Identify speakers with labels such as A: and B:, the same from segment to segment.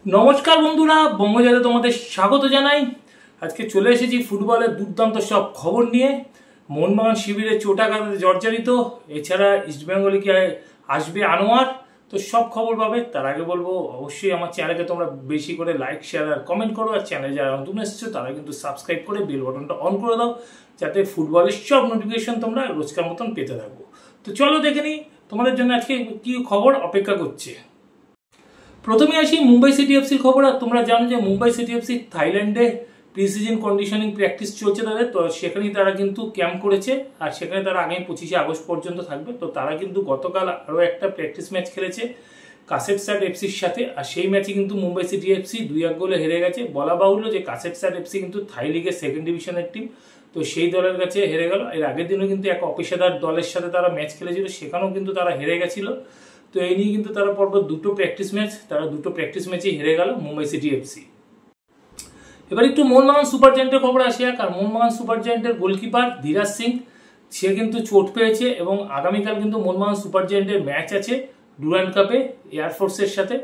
A: নমস্কার বন্ধুরা, বঙ্গজালে তোমাদের স্বাগত জানাই। আজকে চলে এসেছি ফুটবলের দুর্দান্ত সব খবর নিয়ে। মোহনবাগান শিবিরে চোটাঘাতে জর্জরিত, এছাড়া ইস্টবেঙ্গলে কি আসবে আনোয়ার, তো সব খবর পাবে। তার আগে বলবো অবশ্যই আমার চ্যানেলকে তোমরা বেশি করে লাইক, শেয়ার আর কমেন্ট করো। আর চ্যানেলে যারা নতুন এসেছো তারা কিন্তু সাবস্ক্রাইব করে বেল বাটনটা অন করে দাও, যাতে ফুটবলের সব নোটিফিকেশন তোমরা রোজকার মতন পেতে থাকো। তো চলো দেখে নিই তোমাদের জন্য আজকে কি খবর অপেক্ষা করছে। প্রথমে আসি মুম্বাই সিটি এফসির খবর। আর তোমরা জানো যে মুম্বাই সিটি এফসি থাইল্যান্ডে প্রি সিজন কন্ডিশনিং প্র্যাকটিস চলছে তাদের, তো সেখানেই তারা কিন্তু ক্যাম্প করেছে। আর সেখানে তারা আগামী 25শে আগস্ট পর্যন্ত থাকবে। তো তারা কিন্তু গতকাল আরও একটা প্র্যাকটিস ম্যাচ খেলেছে কাসেটসাট এফসির সাথে। আর সেই ম্যাচে কিন্তু মুম্বাই সিটি এফসি 2-1 গোলে হেরে গেছে। বলা বাহুল্য যে কাসেটসাট এফসি কিন্তু থাই লিগের সেকেন্ড ডিভিশনের টিম, তো সেই দলের কাছে হেরে গেল। এর আগের দিনও কিন্তু এক অপেশাদার দলের সাথে তারা ম্যাচ খেলেছিল, সেখানেও কিন্তু তারা হেরে গেছিল। তো এই নিয়ে কিন্তু তারা পরপর দুটো প্র্যাকটিস ম্যাচেই হেরে গেল মুম্বাই সিটি এফসি। এবার একটু মোহনবাগান সুপার জায়ান্টের খবর আসে। আর মোহনবাগান সুপার জায়ান্টের গোলকিপার ধীরাজ সিং, সে কিন্তু চোট পেয়েছে এবং আগামীকাল কিন্তু মোহনবাগান সুপার জায়ান্টের ম্যাচ আছে ডুরান্ড কাপে এয়ারফোর্সের সাথে।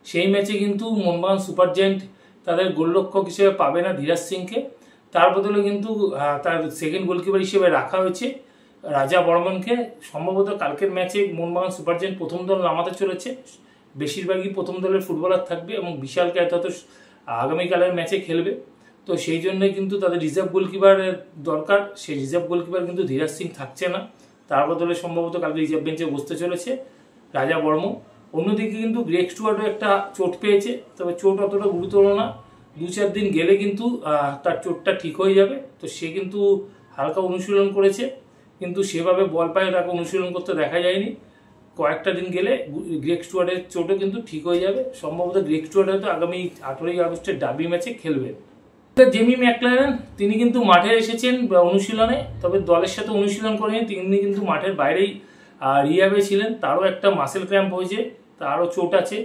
A: সেই ম্যাচে কিন্তু মোহনবাগান সুপার জায়ান্ট তাদের গোলরক্ষক হিসেবে পাবে না ধীরাজ সিংকে, তার বদলে কিন্তু তার সেকেন্ড গোলকিপার হিসেবে রাখা হয়েছে রাজা বর্মনকে। সম্ভবত কালকের ম্যাচে মোহনবাগান সুপার জায়ান্ট প্রথম দল নামাতে চলেছে, বেশিরভাগই প্রথম দলের ফুটবলার থাকবে এবং বিশালকে হয়তো আগামীকালের ম্যাচে খেলবে। তো সেই জন্যই কিন্তু তাদের রিজার্ভ গোলকিপারের দরকার, সেই রিজার্ভ গোলকিপার কিন্তু ধীরাজ সিং থাকছে না, তার বদলে সম্ভবত কালকে রিজার্ভ বেঞ্চে বসতে চলেছে রাজা বর্মন। অন্যদিকে কিন্তু গ্রেগ স্টুয়ার্টও একটা চোট পেয়েছে, তবে চোট অতটা গুরুতর না, 2-4 দিন গেলে কিন্তু তার চোটটা ঠিক হয়ে যাবে। তো সে কিন্তু হালকা অনুশীলন করেছে, কিন্তু সেভাবে বল পায়ে তাকে অনুশীলন করতে দেখা যায়নি। কয়েকটা দিন গেলে গ্রেগ স্টুয়ার্টের চোটও কিন্তু ঠিক হয়ে যাবে। সম্ভবত গ্রেগ স্টুয়ার্ট হয়তো আগামী 18ই আগস্টের ডার্বি ম্যাচে খেলবেন। জেমি ম্যাকলারেন তিনি কিন্তু মাঠে এসেছেন অনুশীলনে, তবে দলের সাথে অনুশীলন করেনি, তিনি কিন্তু মাঠের বাইরেই রিহ্যাবে ছিলেন। তারও একটা মাসেল ক্র্যাম্প হয়েছে, তারও চোট আছে।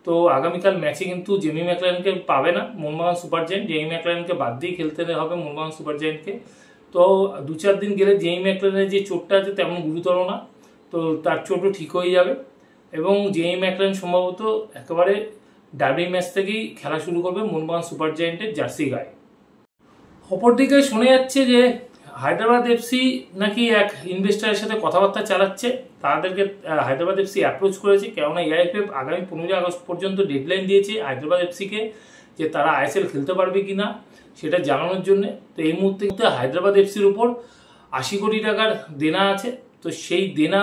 A: তো আগামীকাল ম্যাচে কিন্তু জেমি ম্যাকলারেনকে পাবে না মোহনবাগান সুপার জায়ান্ট, জেমি ম্যাকলারেনকে বাদ দিয়ে খেলতে হবে মোহনবাগান সুপার জায়ান্টকে। তো 2-4 দিন গেলে জেমি ম্যাকলারেনের যে চোটটা আছে তেমন গুরুতর না, তো তার চোটও ঠিক হয়ে যাবে এবং জেমি ম্যাকলারেন সম্ভবত একেবারে ডার্বি ম্যাচ থেকেই খেলা শুরু করবে মোহনবাগান সুপার জায়ান্টের জার্সি গায়ে। অপরদিকে শোনা যাচ্ছে যে হায়দ্রাবাদ এফসি নাকি এক ইনভেস্টারের সাথে কথাবার্তা চালাচ্ছে, তাদেরকে হায়দ্রাবাদ এফসি অ্যাপ্রোচ করেছে, কেননা এআইএফএফ আগামী 15 আগস্ট পর্যন্ত ডেডলাইন দিয়েছে হায়দ্রাবাদ এফসিকে যে তারা আইএসএল খেলতে পারবে কি না সেটা জানানোর জন্য। তো এই মুহূর্তে হায়দ্রাবাদ এফসির উপর 80 কোটি টাকার দেনা আছে, তো সেই দেনা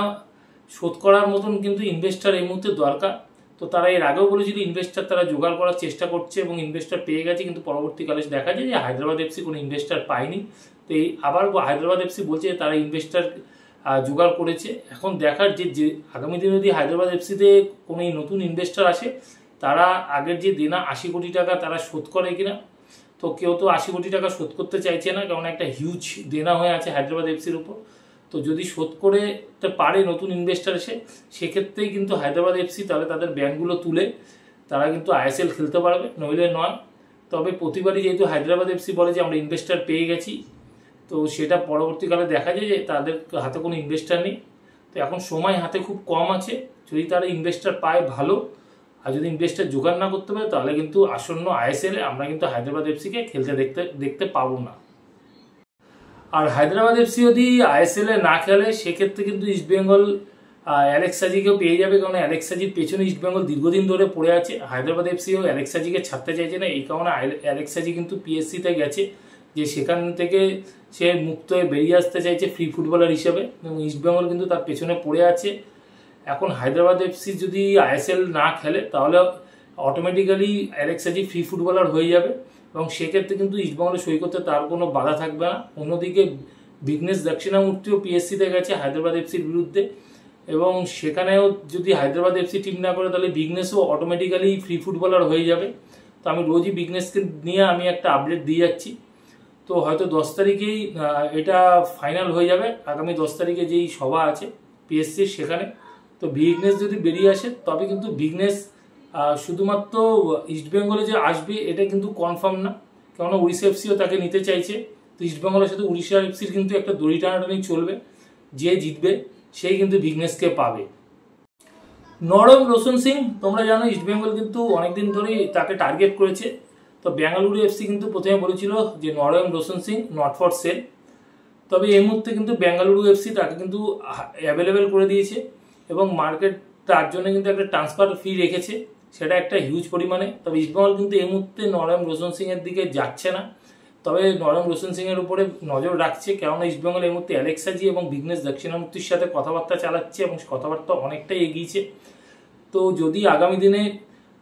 A: শোধ করার মতন কিন্তু ইনভেস্টার এই মুহূর্তে দরকার। তো তারা এর আগেও বলেছিল ইনভেস্টার তারা জোগাড় করার চেষ্টা করছে এবং ইনভেস্টার পেয়ে গেছে, কিন্তু পরবর্তীকালে দেখা যায় যে হায়দ্রাবাদ এফসি কোনো ইনভেস্টার পায়নি। তো এই আবার হায়দ্রাবাদ এফসি বলছে যে তারা ইনভেস্টার জোগাড় করেছে। এখন দেখার যে আগামী দিনে যদি হায়দ্রাবাদ এফসিতে কোনো নতুন ইনভেস্টার আসে, তারা আগের যে দেনা 80 কোটি টাকা তারা শোধ করে কিনা। তো কেউ তো 80 কোটি টাকা শোধ করতে চাইছে না, কারণ একটা হিউজ দেনা হয়ে আছে হায়দ্রাবাদ এফসির উপর। তো যদি শোধ করতে পারে নতুন ইনভেস্টার এসে, সেক্ষেত্রেই কিন্তু হায়দ্রাবাদ এফসি তাহলে তাদের ব্যাংকগুলো তুলে তারা কিন্তু আইএসএল খেলতে পারবে, নইলে নয়। তবে প্রতিবারই যেহেতু হায়দ্রাবাদ এফসি বলে যে আমরা ইনভেস্টার পেয়ে গেছি, তো সেটা পরবর্তীকালে দেখা যায় যে তাদের হাতে কোনো ইনভেস্টার নেই। তো এখন সময় হাতে খুব কম আছে, যদি তারা ইনভেস্টার পায় ভালো, আর যদি ইনভেস্টার জোগাড় না করতে পারে তাহলে কিন্তু আসন্ন আইএসএলে আমরা কিন্তু হায়দ্রাবাদ এফসিকে খেলতে দেখতে পাবো না। আর হায়দ্রাবাদ এফসি যদি আইএসএলে না খেলে সেক্ষেত্রে কিন্তু ইস্টবেঙ্গল অ্যালেক্স সাজিকেও পেয়ে যাবে, কারণ অ্যালেক্স সাজির পেছনে ইস্টবেঙ্গল দীর্ঘদিন ধরে পড়ে আছে। হায়দ্রাবাদ এফসিও অ্যালেক্স সাজিকে ছাড়তে চাইছে না, এই কারণে অ্যালেক্স সাজি কিন্তু পিএসসিতে গেছে, যে সেখান থেকে সে মুক্ত হয়ে বেরিয়ে আসতে চাইছে ফ্রি ফুটবলার হিসেবে, এবং ইস্টবেঙ্গল কিন্তু তার পেছনে পড়ে আছে। এখন হায়দ্রাবাদ এফসি যদি আইএসএল না খেলে তাহলে অটোমেটিক্যালি অ্যালেক্স সাজি ফ্রি ফুটবলার হয়ে যাবে, এবং সেক্ষেত্রে কিন্তু ইস্টবেঙ্গলে সই করতে তার কোনো বাধা থাকবে না। অন্যদিকে বিঘ্নেশ দক্ষিণামূর্তিও পিএসসিতে গেছে হায়দ্রাবাদ এফসির বিরুদ্ধে, এবং সেখানেও যদি হায়দ্রাবাদ এফসি টিম না করে তাহলে বিঘ্নেশও অটোমেটিক্যালি ফ্রি ফুটবলার হয়ে যাবে। তো আমি রোজই বিঘ্নেশকে নিয়ে আমি একটা আপডেট দিয়ে যাচ্ছি। তো হয়তো 10 তারিখেই এটা ফাইনাল হয়ে যাবে, আগামী 10 তারিখে যেই সভা আছে পিএসসির সেখানে। তো বিঘ্নেশ যদি বেরিয়ে আসে তবে কিন্তু বিঘ্নেশ শুধুমাত্র ইস্টবেঙ্গলে যে আসবে এটা কিন্তু কনফার্ম না, কেননা উড়িষ্যা এফসিও তাকে নিতে চাইছে। তো ইস্টবেঙ্গলের সাথে উড়িষ্যা এফসির কিন্তু একটা দড়ি টানাটানি চলবে, যে জিতবে সেই কিন্তু বিঘ্নেশকে পাবে। নরম রোশন সিং, তোমরা জানো ইস্টবেঙ্গল কিন্তু অনেকদিন ধরেই তাকে টার্গেট করেছে। তো বেঙ্গালুরু এফসি কিন্তু প্রথমে বলেছিল যে নরম Roshan Singh not for sale, তবে এই মুহূর্তে কিন্তু বেঙ্গালুরু এফসি তাকে কিন্তু অ্যাভেলেবেল করে দিয়েছে এবং মার্কেট তার জন্য কিন্তু একটা ট্রান্সফার ফি রেখেছে, সেটা একটা হিউজ পরিমাণে। তবে ইস্টবেঙ্গল কিন্তু এই মুহূর্তে নরম রোশন সিংয়ের দিকে যাচ্ছে না, তবে নরম রোশন সিংয়ের উপরে নজর রাখছে, কেননা ইস্টবেঙ্গল এই মুহূর্তে অ্যালেক্সাজি এবং বিঘ্নেশ দক্ষিণামূর্তির সাথে কথাবার্তা চালাচ্ছে এবং কথাবার্তা অনেকটাই এগিয়েছে। তো যদি আগামী দিনে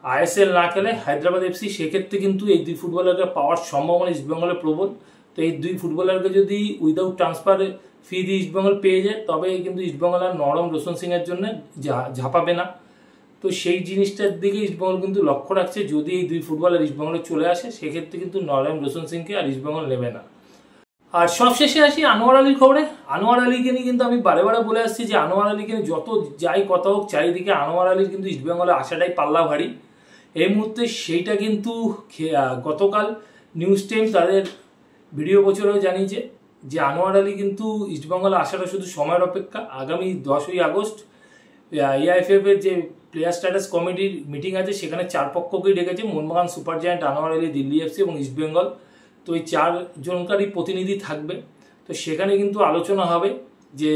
A: আইএসএল না খেলে হায়দ্রাবাদ এফসি, সেক্ষেত্রে কিন্তু এই দুই ফুটবলারকে পাওয়ার সম্ভাবনা ইস্টবেঙ্গলের প্রবল। তো এই দুই ফুটবলারকে যদি উইদাউট ট্রান্সফার ফি দিয়ে ইস্টবেঙ্গল পেয়ে যায়, তবে কিন্তু ইস্টবেঙ্গল আর নরম রোশন সিংয়ের জন্য ঝাঁপাবে না। তো সেই জিনিসটার দিকে ইস্টবেঙ্গল কিন্তু লক্ষ্য রাখছে, যদি এই দুই ফুটবলার ইস্টবেঙ্গলে চলে আসে সেক্ষেত্রে কিন্তু নরম রোশন সিংকে আর ইস্টবেঙ্গল নেবে না। আর সবশেষে আসি আনোয়ার আলীর খবরে। আনোয়ার আলীকে নিয়ে কিন্তু আমি বারে বারে বলে আসছি যে আনোয়ার আলীকে নিয়ে যত যাই কথা হোক চারিদিকে আনোয়ার আলীর কিন্তু ইস্টবেঙ্গলে আসাটাই পাল্লা ভারী। এই মুহূর্তে সেইটা কিন্তু গতকাল নিউজ টাইম তাদের ভিডিও প্রচারেও জানিয়েছে যে আনোয়ার আলী কিন্তু ইস্টবেঙ্গলে আসাটা শুধু সময়ের অপেক্ষা। আগামী 10ই আগস্ট এআইএফএফ এর যে প্লেয়ার স্ট্যাটাস কমিটির মিটিং আছে, সেখানে চার পক্ষকেই ডেকেছে, Mohun Bagan, super giant, Anwar Ali, Delhi FC এবং ইস্টবেঙ্গল। তো এই চারজনকারই প্রতিনিধি থাকবে। তো সেখানে কিন্তু আলোচনা হবে যে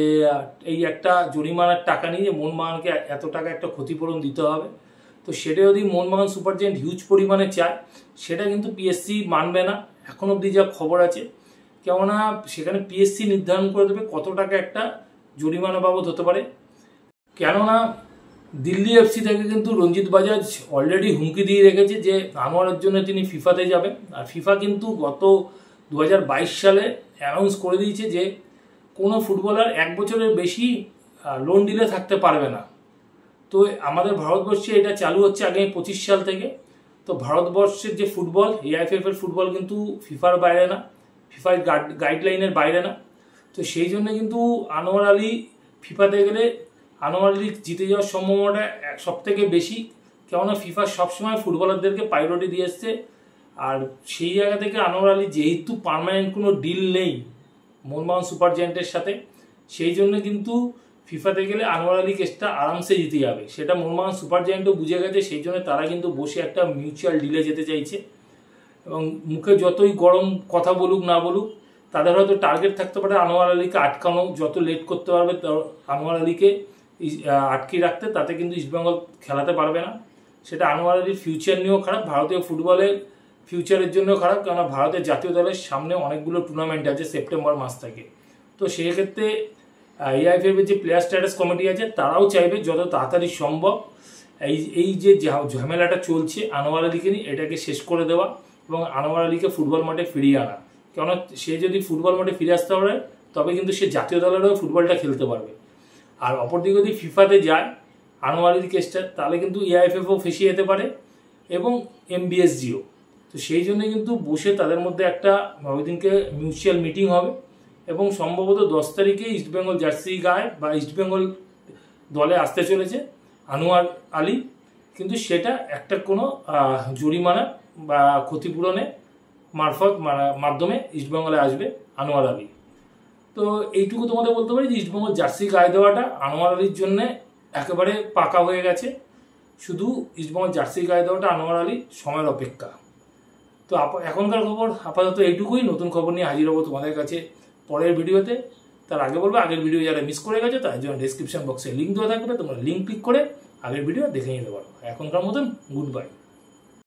A: এই একটা জরিমানার টাকা নিয়ে যে মোহনবাগানকে এত টাকা একটা ক্ষতিপূরণ দিতে হবে। তো সেটা যদি মোহনবাগান সুপার জায়ান্ট হিউজ পরিমাণে চায়, সেটা কিন্তু পিএসসি মানবে না এখন অবধি যা খবর আছে, কেননা সেখানে পিএসসি নির্ধারণ করে দেবে কত টাকা একটা জরিমানা বাবদ হতে পারে। কেননা দিল্লি এফসি থেকে কিন্তু রঞ্জিত বাজাজ অলরেডি হুমকি দিয়ে রেখেছে যে আনোয়ারের জন্য তিনি ফিফাতে যাবেন। আর ফিফা কিন্তু গত 2022 সালে অ্যানাউন্স করে দিয়েছে যে কোনো ফুটবলার 1 বছরের বেশি লোন ডিলে থাকতে পারবে না। তো আমাদের ভারতবর্ষে এটা চালু হচ্ছে আগামী 25 সাল থেকে। তো ভারতবর্ষের যে ফুটবল, এআইএফএফ এর ফুটবল কিন্তু ফিফার বাইরে না, ফিফার গাইডলাইনের বাইরে না। তো সেই জন্য কিন্তু আনোয়ার আলী ফিফাতে গেলে আনোয়ার আলী জিতে যাওয়ার সম্ভাবনাটা সব থেকে বেশি, কেননা ফিফা সবসময় ফুটবলারদেরকে প্রায়োরিটি দিয়ে এসছে। আর সেই জায়গা থেকে আনোয়ার আলী যেহেতু পার্মানেন্ট কোনো ডিল নেই মোহনবাগান সুপার জায়ান্টের সাথে, সেই জন্য কিন্তু ফিফাতে গেলে আনোয়ার আলী কেসটা আরামসে জিতে যাবে, সেটা মোহনবাগান সুপার জায়ান্টও বুঝে গেছে। সেই জন্য তারা কিন্তু বসে একটা মিউচুয়াল ডিলে যেতে চাইছে। এবং মুখে যতই গরম কথা বলুক না বলুক, তাদের হয়তো টার্গেট থাকতে পারে আনোয়ার আলীকে আটকানো, যত লেট করতে পারবে আনোয়ার আলীকে আটকে রাখতে, তাতে কিন্তু ইস্টবেঙ্গল খেলাতে পারবে না। সেটা আনোয়ার আলীর ফিউচার নিয়েও খারাপ, ভারতীয় ফুটবলের ফিউচারের জন্যও খারাপ, কেননা ভারতের জাতীয় দলের সামনে অনেকগুলো টুর্নামেন্ট আছে সেপ্টেম্বর মাস থেকে। তো সেই ক্ষেত্রে এআইএফএফ এর যে প্লেয়ার স্ট্যাটাস কমিটি আছে, তারাও চাইবে যত তাড়াতাড়ি সম্ভব এই যে ঝামেলাটা চলছে আনোয়ার আলীকে নিয়ে, এটাকে শেষ করে দেওয়া এবং আনোয়ার আলীকে ফুটবল মাঠে ফিরিয়ে আনা। কেননা সে যদি ফুটবল মাঠে ফিরে আসতে পারে, তবে কিন্তু সে জাতীয় দলেরও ফুটবলটা খেলতে পারবে। আর অপরদিকে যদি ফিফাতে যায় আনোয়ার আলীর কেসটা, তাহলে কিন্তু এআইএফএফও ফেসে যেতে পারে এবং এমবিএসজিও। তো সেই জন্য কিন্তু বসে তাদের মধ্যে একটা ওই দিনকে মিউচুয়াল মিটিং হবে এবং সম্ভবত 10 তারিখে ইস্টবেঙ্গল জার্সি গায়ে বা ইস্টবেঙ্গল দলে আসতে চলেছে আনোয়ার আলী, কিন্তু সেটা একটা কোনো জরিমানা বা ক্ষতিপূরণে মাধ্যমে ইস্টবেঙ্গলে আসবে আনোয়ার আলী। তো এইটুকু তোমাদের বলতে পারি যে ইস্টবেঙ্গল জার্সি গায়ে দেওয়াটা আনোয়ার আলীর জন্য একেবারে পাকা হয়ে গেছে। শুধু ইস্টবেঙ্গল জার্সি গায়ে দেওয়াটা আনোয়ার আলী সময়ের অপেক্ষা। তো এখনকার খবর আপাতত এইটুকুই। নতুন খবর নিয়ে হাজির হবো তোমাদের কাছে পরের ভিডিওতে। তার আগে বলবো, আগের ভিডিও যারা মিস করে গেছে তার জন্য ডেসক্রিপশন বক্সে লিঙ্ক দেওয়া থাকবে, তোমরা লিঙ্ক ক্লিক করে আগের ভিডিও দেখে নিতে পারো। এখনকার মতন গুড বাই।